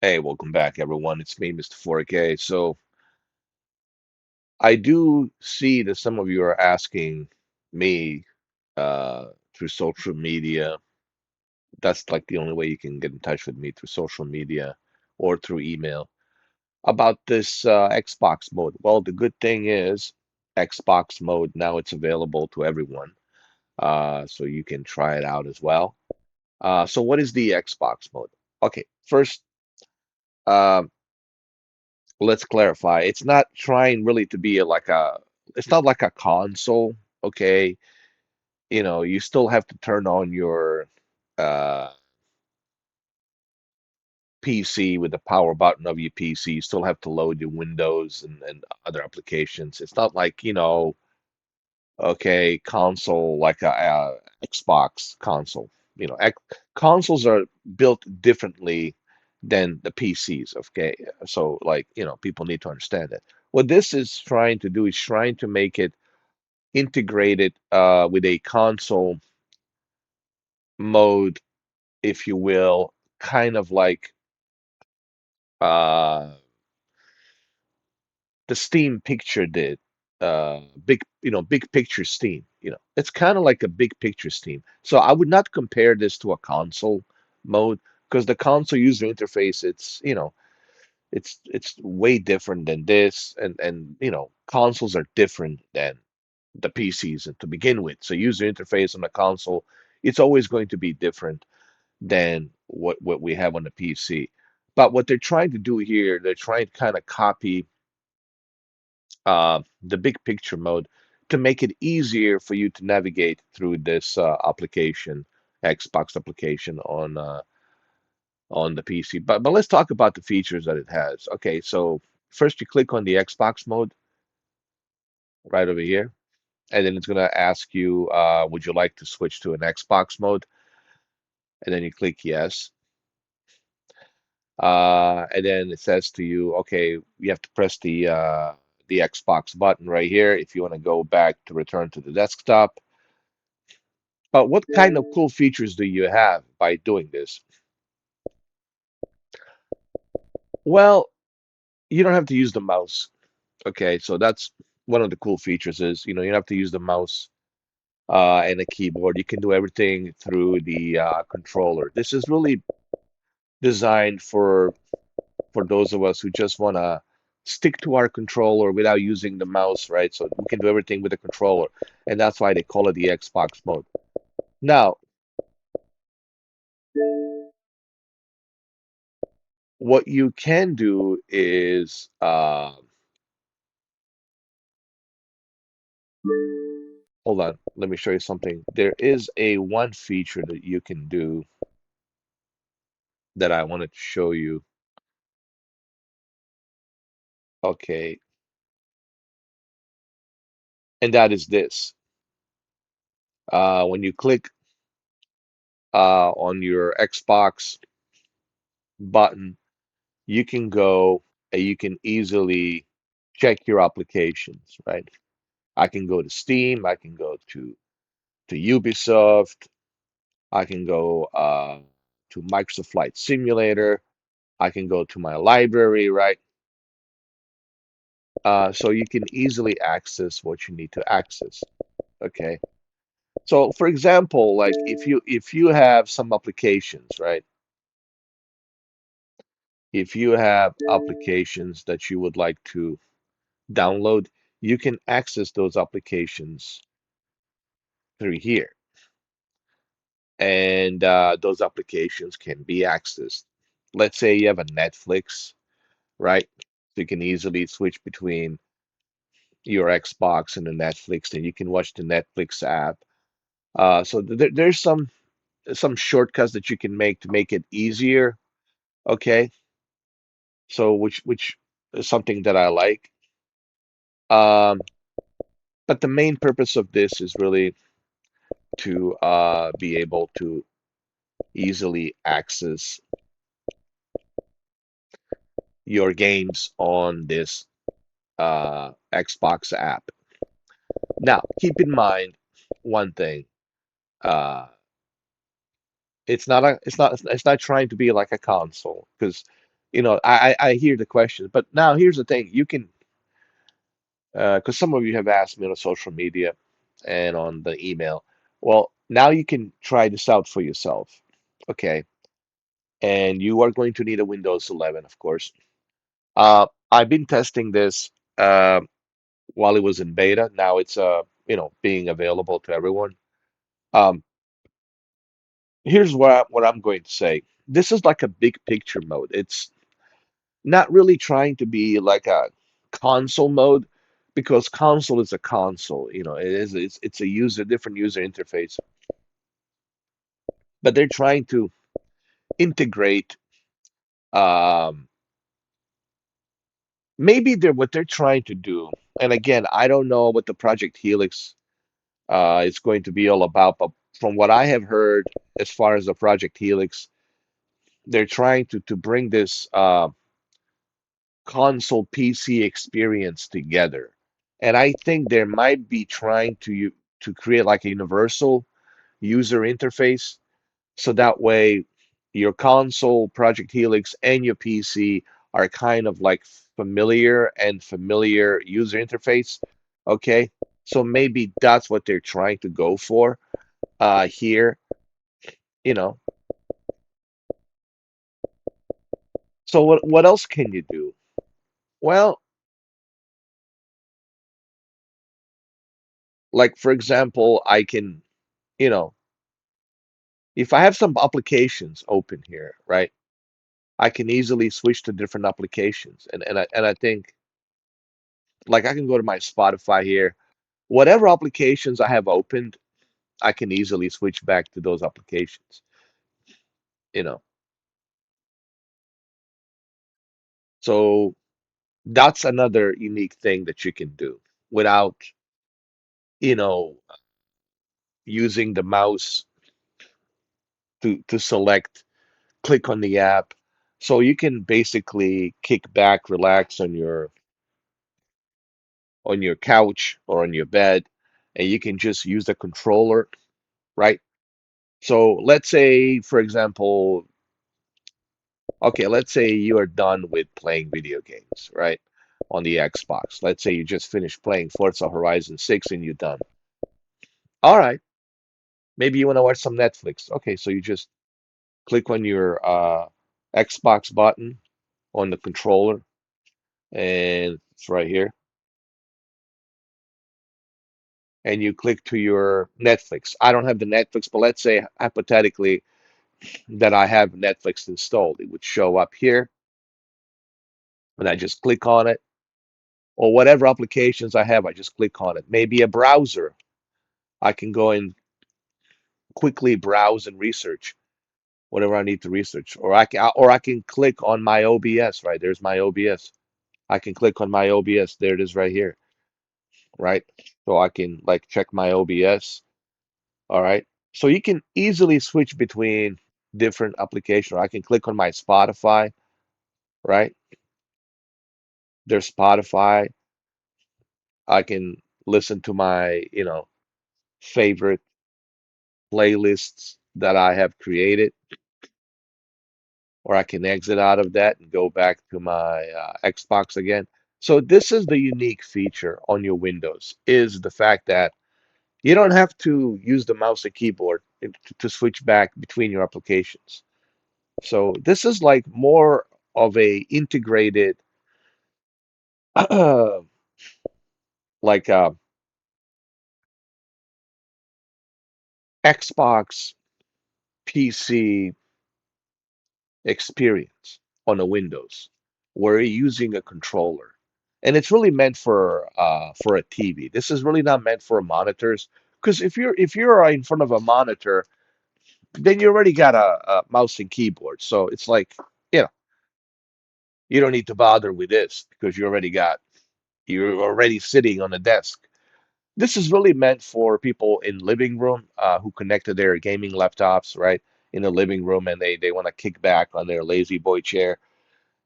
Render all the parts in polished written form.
Hey, welcome back, everyone. It's me, Mr. 4K. So I do see that some of you are asking me through social media. That's like the only way you can get in touch with me through social media or through email about this Xbox mode. Well, the good thing is Xbox mode now it's available to everyone, so you can try it out as well. So what is the Xbox mode? Okay, first. um let's clarify. It's not trying really to be it's not like a console, okay? You still have to turn on your uh, PC with the power button of your PC. You still have to load your Windows and other applications. It's not like, okay, console like a Xbox console. You know, ex consoles are built differently than the PCs, okay? So like, people need to understand that. What this is trying to do is trying to make it integrated with a console mode, if you will, kind of like uh, the Steam picture did. Big picture Steam. It's kind of like a big picture Steam. So I would not compare this to a console mode because the console user interface, it's way different than this, and consoles are different than the PCs to begin with. So user interface on the console, it's always going to be different than what we have on the PC. But what they're trying to do here, they're trying to kind of copy the big picture mode to make it easier for you to navigate through this application, Xbox application on the PC. But let's talk about the features that it has. Okay, so first you click on the Xbox mode right over here, and then it's going to ask you, would you like to switch to an Xbox mode? And then you click yes. And then it says to you, okay, you have to press the Xbox button right here if you want to go back to return to the desktop. But what kind of cool features do you have by doing this? Well, you don't have to use the mouse. Okay, so that's one of the cool features is, you don't have to use the mouse and a keyboard. You can do everything through the controller. This is really designed for those of us who just want to stick to our controller without using the mouse, right? So we can do everything with the controller, and that's why they call it the Xbox mode. Now, what you can do is, hold on, let me show you something. There is a one feature that you can do that I wanted to show you. Okay, and that is this. When you click on your Xbox button, you can go and you can easily check your applications, right? I can go to Steam, I can go to Ubisoft, I can go to Microsoft Flight Simulator, I can go to my library, right? So you can easily access what you need to access. Okay. So for example, like if you have some applications, right? If you have applications that you would like to download, you can access those applications through here. And those applications can be accessed. Let's say you have a Netflix, right? So you can easily switch between your Xbox and the Netflix, and you can watch the Netflix app. So there's some shortcuts that you can make it easier. Okay, so which is something that I like. Um, but the main purpose of this is really to be able to easily access your games on this Xbox app. Now, keep in mind one thing. Uh, it's not trying to be like a console because I hear the question, but now here's the thing. You can, because some of you have asked me on social media and on the email. Well, now you can try this out for yourself. Okay. And you are going to need a Windows 11, of course. I've been testing this uh, while it was in beta. Now it's being available to everyone. Um, Here's what I'm going to say. This is like a big picture mode. It's not really trying to be like a console mode because console is a console. It's a different user interface. But they're trying to integrate um, maybe they're what they're trying to do. And again, I don't know what the Project Helix is going to be all about, but from what I have heard, as far as the Project Helix, they're trying to bring this console PC experience together. And I think they might be trying to create like a universal user interface so that way your console, Project Helix, and your PC are kind of like familiar user interface. Okay. So maybe that's what they're trying to go for here, you know. So what else can you do? Well, like for example, I can, you know, if I have some applications open here, right, I can easily switch to different applications. And I think like I can go to my Spotify here. Whatever applications I have opened, I can easily switch back to those applications, you know. So that's another unique thing that you can do without, you know, using the mouse to select, click on the app. So you can basically kick back, relax on your couch or on your bed, and you can just use the controller, right? So let's say, for example, okay, let's say you are done with playing video games, right? On the Xbox. Let's say you just finished playing Forza Horizon 6 and you're done. All right, maybe you want to watch some Netflix. Okay, so you just click on your Xbox button on the controller, and it's right here. And you click to your Netflix. I don't have the Netflix, but let's say hypothetically that I have Netflix installed. It would show up here, and I just click on it, or whatever applications I have, I just click on it. Maybe a browser. I can go and quickly browse and research whatever I need to research, or I can click on my OBS. Right there's my OBS. I can click on my OBS. There it is, right here. Right, so I can like check my OBS. All right, so you can easily switch between different applications. I can click on my Spotify. Right, there's Spotify. I can listen to my favorite playlists that I have created, or I can exit out of that and go back to my Xbox again. So this is the unique feature on your Windows, is the fact that you don't have to use the mouse and keyboard to switch back between your applications. So this is like more of a integrated like Xbox PC experience on a Windows where you're using a controller. And it's really meant for a TV. This is really not meant for monitors because if you're in front of a monitor, then you already got a mouse and keyboard. So it's like, you know, you don't need to bother with this because you're already sitting on a desk. This is really meant for people in living room who connected their gaming laptops, right, in the living room, and they want to kick back on their lazy boy chair,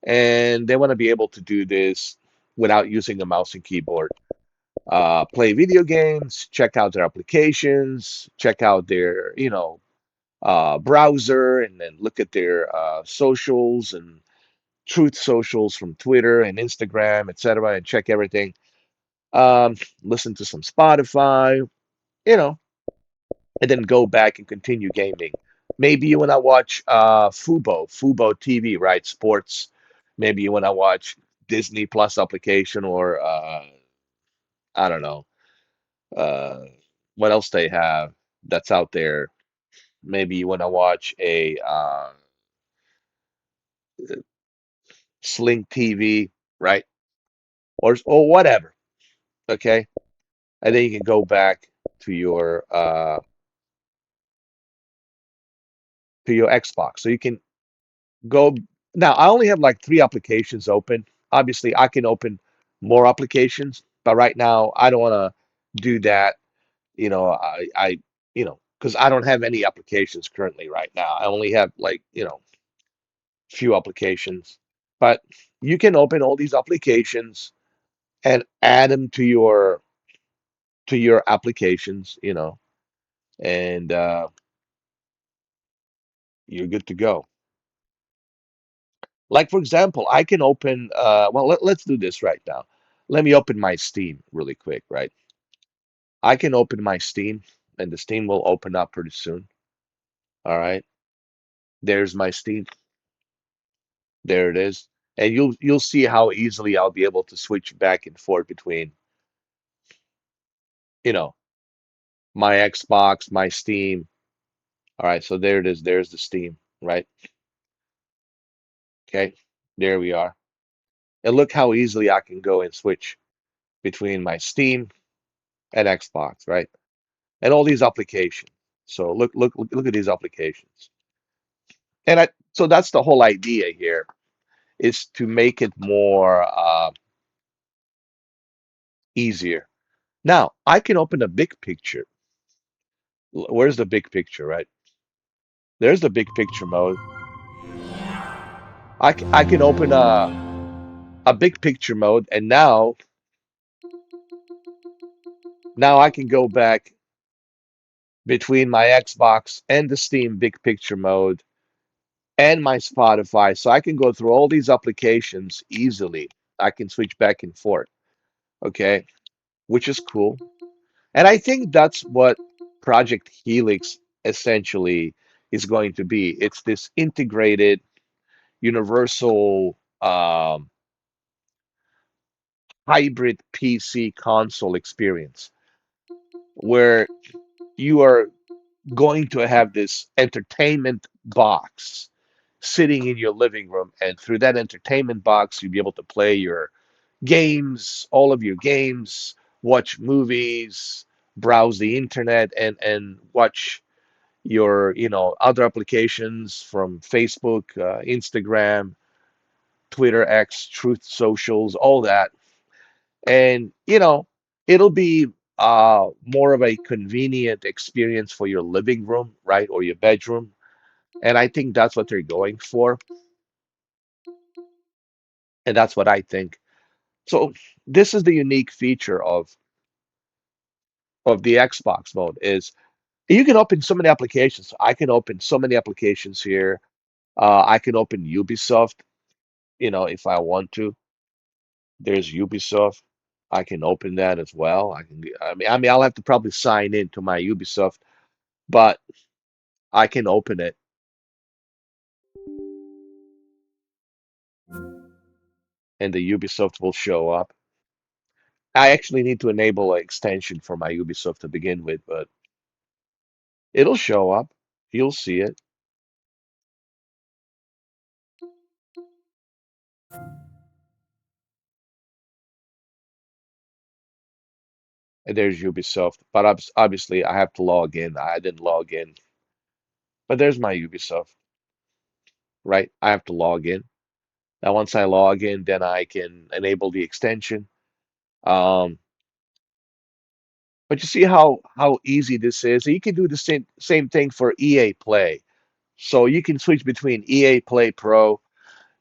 and they want to be able to do this without using a mouse and keyboard. Play video games, check out their applications, check out their, browser, and then look at their socials and Truth Socials from Twitter and Instagram, etc., and check everything. Um, Listen to some Spotify, you know, and then go back and continue gaming. Maybe you want to watch Fubo TV, right? Sports. Maybe you want to watch Disney Plus application or I don't know uh, what else they have that's out there. Maybe you want to watch a Sling TV, right? Or whatever. Okay, and then you can go back to your Xbox. So you can go now. I only have like three applications open. Obviously, I can open more applications, but right now I don't want to do that. Because I don't have any applications currently right now. I only have like, few applications. But you can open all these applications and add them to your applications, and you're good to go. Like for example, I can open well let's do this right now. Let me open my Steam really quick, right? I can open my Steam and the Steam will open up pretty soon. All right. There's my Steam. There it is. And you'll see how easily I'll be able to switch back and forth between, you know, my Xbox, my Steam. All right, so there it is. There's the Steam, right? Okay. There we are. And look how easily I can go and switch between my Steam and Xbox, right? And all these applications. So look at these applications. And so that's the whole idea here is to make it more easier. Now, I can open a big picture. Where's the big picture, right? There's the big picture mode. I can open a big picture mode, and now I can go back between my Xbox and the Steam big picture mode and my Spotify. So I can go through all these applications easily. I can switch back and forth, okay? Which is cool. And I think that's what Project Helix essentially is going to be. It's this integrated, universal, hybrid PC console experience where you are going to have this entertainment box sitting in your living room, and through that entertainment box, you'll be able to play your games, all of your games, watch movies, browse the internet, and watch your, other applications from Facebook, Instagram, Twitter, X, Truth Socials, all that. And, it'll be more of a convenient experience for your living room, right, or your bedroom. And I think that's what they're going for, and that's what I think. So this is the unique feature of the Xbox mode is you can open so many applications. I can open so many applications here. I can open Ubisoft, if I want to. There's Ubisoft. I can open that as well. I mean, I'll have to probably sign in to my Ubisoft, but I can open it, and the Ubisoft will show up. I actually need to enable an extension for my Ubisoft to begin with, but it'll show up. You'll see it. And there's Ubisoft. But obviously, I have to log in. I didn't log in. But there's my Ubisoft, right? I have to log in. Now, once I log in, then I can enable the extension. Um, but you see how easy this is. You can do the same thing for EA Play. So you can switch between EA Play Pro,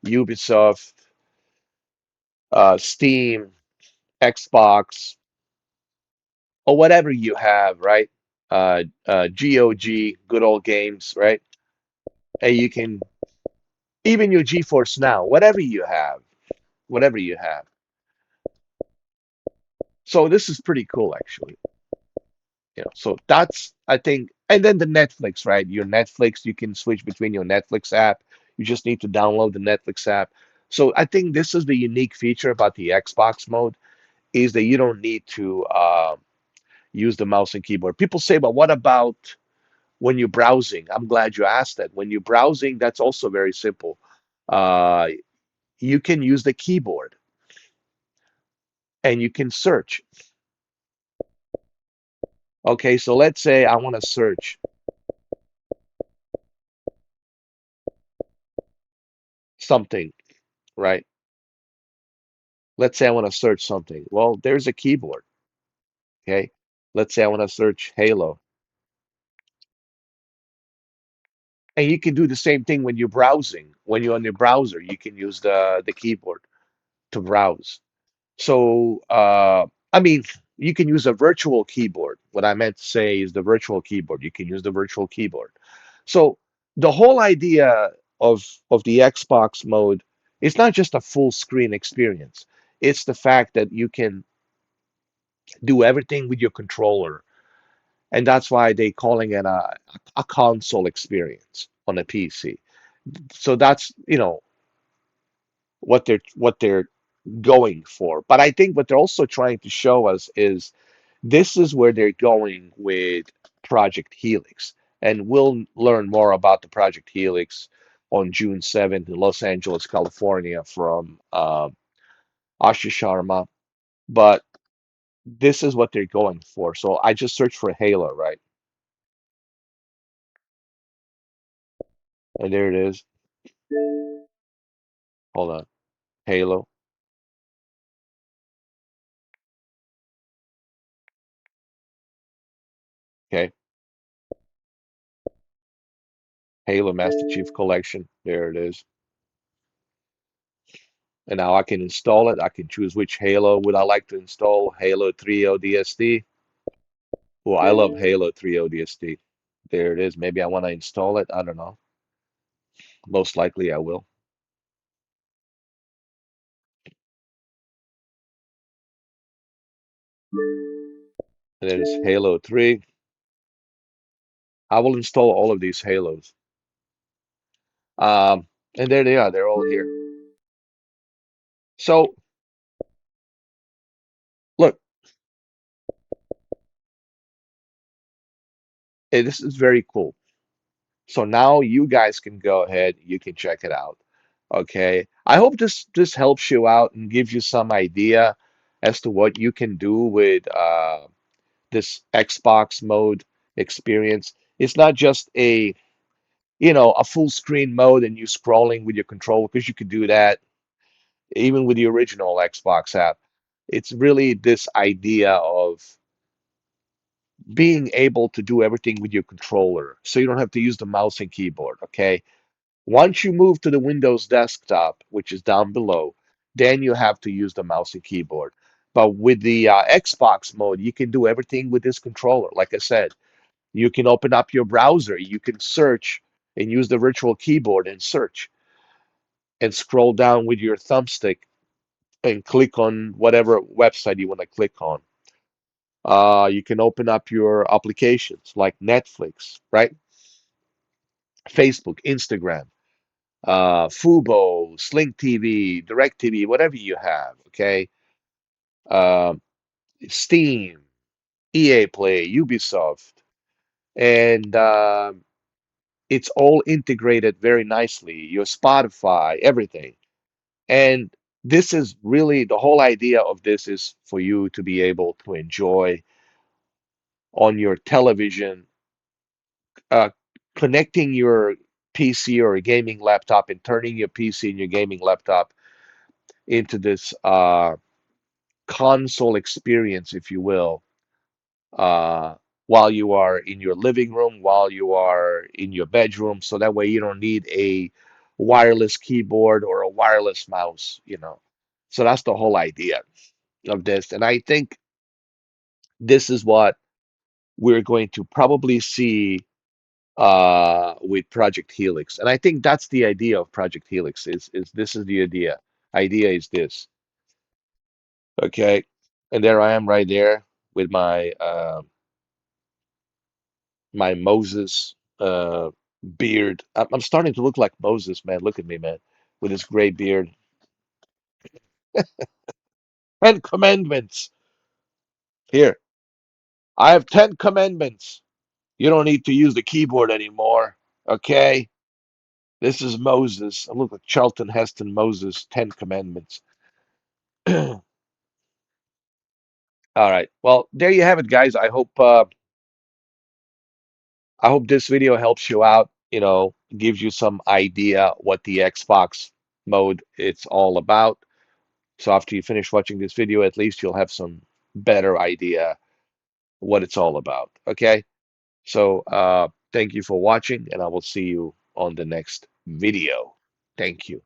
Ubisoft, Steam, Xbox, or whatever you have, right? GOG, good old games, right? And you can even your GeForce Now, whatever you have. So this is pretty cool, actually. So that's I think, and then the Netflix, right? Your Netflix, you can switch between your Netflix app. You just need to download the Netflix app. So I think this is the unique feature about the Xbox mode is that you don't need to use the mouse and keyboard. People say, but what about when you're browsing? I'm glad you asked that. When you're browsing, that's also very simple. Uh, you can use the keyboard and you can search. Okay, so let's say I want to search something, right? Let's say I want to search something. Well, there's a keyboard. Okay. Let's say I want to search Halo. And you can do the same thing when you're browsing. When you're on your browser, you can use the keyboard to browse. So, I mean, you can use a virtual keyboard. What I meant to say is the virtual keyboard. You can use the virtual keyboard. So the whole idea of the Xbox mode is not just a full screen experience. It's the fact that you can do everything with your controller. And that's why they calling it a console experience on a PC. So that's, what they're going for. But I think what they're also trying to show us is this is where they're going with Project Helix. And we'll learn more about the Project Helix on June 7th in Los Angeles, California from Ashish Sharma. But this is what they're going for. So I just searched for Halo, right? And there it is. Hold on. Halo. Okay. Halo Master Chief Collection. There it is. And now I can install it. I can choose which Halo would I like to install. Halo 3 ODST. Well, I love Halo 3 ODST. There it is. Maybe I want to install it. I don't know. Most likely I will. And there's Halo 3. I will install all of these Halos. Um, and there they are. They're all here. So look, this is very cool. So now you guys can go ahead, you can check it out. Okay. I hope this helps you out and gives you some idea as to what you can do with this Xbox mode experience. It's not just a full screen mode and you scrolling with your controller because you could do that even with the original Xbox app. It's really this idea of being able to do everything with your controller so you don't have to use the mouse and keyboard, okay? Once you move to the Windows desktop, which is down below, then you have to use the mouse and keyboard. But with the Xbox mode, you can do everything with this controller. Like I said, you can open up your browser, you can search and use the virtual keyboard and search and scroll down with your thumbstick and click on whatever website you want to click on. You can open up your applications like Netflix, right? Facebook, Instagram, Fubo, Sling TV, DirecTV, whatever you have, okay? Um, Steam, EA Play, Ubisoft, and it's all integrated very nicely. Your Spotify, everything. And this is really the whole idea of this is for you to be able to enjoy on your television, uh, connecting your PC or a gaming laptop and turning your PC and your gaming laptop into this console experience, if you will, uh, while you are in your living room, while you are in your bedroom. So that way you don't need a wireless keyboard or a wireless mouse. So that's the whole idea of this. And I think this is what we're going to probably see with Project Helix. And I think that's the idea of Project Helix is this is the idea. Idea is this. Okay. And there I am right there with my Moses beard. I'm starting to look like Moses, man. Look at me, man, with this gray beard. 10 commandments. Here, I have 10 commandments. You don't need to use the keyboard anymore. Okay? This is Moses. I look like Charlton Heston Moses, 10 commandments. All right. Well, there you have it, guys. I hope this video helps you out, gives you some idea what the Xbox mode it's all about. So after you finish watching this video, at least you'll have some better idea what it's all about. Okay? So thank you for watching, and I will see you on the next video. Thank you.